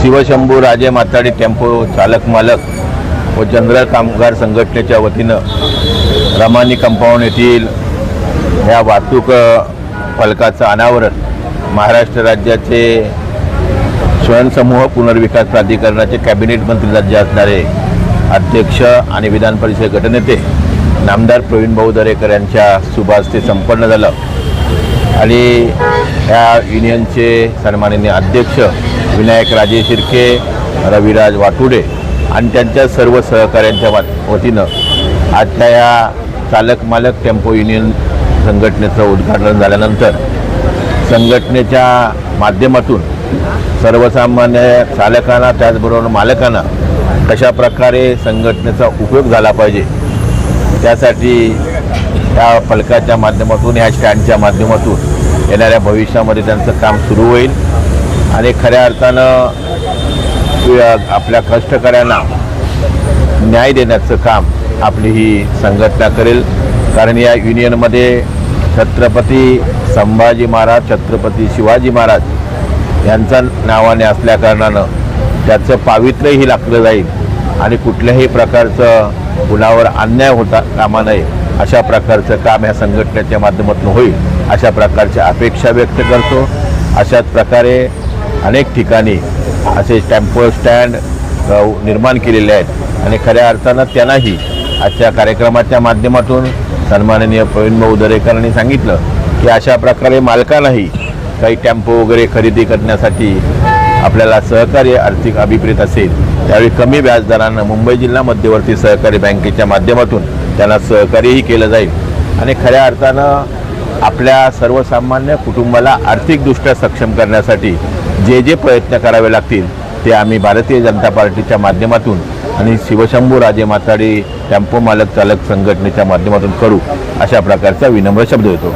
शिवशंभू राजे माताडी टेम्पो चालक मालक व जनरल कामगार संघटनेच्या वतीनं रमानी कंपाऊंड येथील ह्या वाहतूक फलकाचं अनावरण महाराष्ट्र राज्याचे स्वयंसमूह पुनर्विकास प्राधिकरणाचे कॅबिनेट मंत्री राज्य असणारे अध्यक्ष आणि विधान परिषद गटनेते नामदार प्रवीण भाऊ दरेकर यांच्या शुभ हस्ते संपन्न झालं आणि ह्या युनियनचे सन्माननीय अध्यक्ष विनायक राजे शिर्के, रविराज वाटुडे आणि त्यांच्या सर्व सहकाऱ्यांच्या वतीनं आजच्या या चालक मालक टेम्पो युनियन संघटनेचं उद्घाटन झाल्यानंतर संघटनेच्या माध्यमातून सर्वसामान्य चालकांना त्याचबरोबर मालकांना कशा प्रकारे संघटनेचा उपयोग झाला पाहिजे त्यासाठी या फलकाच्या माध्यमातून ह्या स्टँडच्या माध्यमातून येणाऱ्या भविष्यामध्ये त्यांचं काम सुरू होईल आणि खऱ्या अर्थानं आपल्या कष्टकऱ्यांना न्याय देण्याचं काम आपली ही संघटना करेल। कारण या युनियनमध्ये छत्रपती संभाजी महाराज, छत्रपती शिवाजी महाराज यांचा नावाने असल्याकारणानं त्याचं पावित्र्यही राखलं जाईल आणि कुठल्याही प्रकारचं कुणावर अन्याय होता कामा नये अशा प्रकारचं काम ह्या संघटनेच्या माध्यमातून होईल अशा प्रकारच्या अपेक्षा व्यक्त करतो। अशाच प्रकारे अनेक ठिकाणी असे टेम्पो स्टँड निर्माण केलेले आहेत आणि खऱ्या अर्थानं त्यांनाही आजच्या कार्यक्रमाच्या माध्यमातून सन्माननीय प्रवीण भाऊ दरेकरांनी सांगितलं की अशा प्रकारे मालकांनाही काही टेम्पो वगैरे खरेदी करण्यासाठी आपल्याला सहकार्य आर्थिक अभिप्रेत असेल त्यावेळी कमी व्याजदरानं मुंबई जिल्हा मध्यवर्ती सहकारी बँकेच्या माध्यमातून त्यांना सहकार्यही केलं जाईल आणि खऱ्या अर्थानं आपल्या सर्वसामान्य कुटुंबाला आर्थिकदृष्ट्या सक्षम करण्यासाठी जे जे प्रयत्न करावे लागतील ते आम्ही भारतीय जनता पार्टीच्या माध्यमातून आणि शिवशंभू राजे माताडी टेम्पो मालक चालक संघटनेच्या माध्यमातून करू अशा प्रकारचा विनम्र शब्द देतो।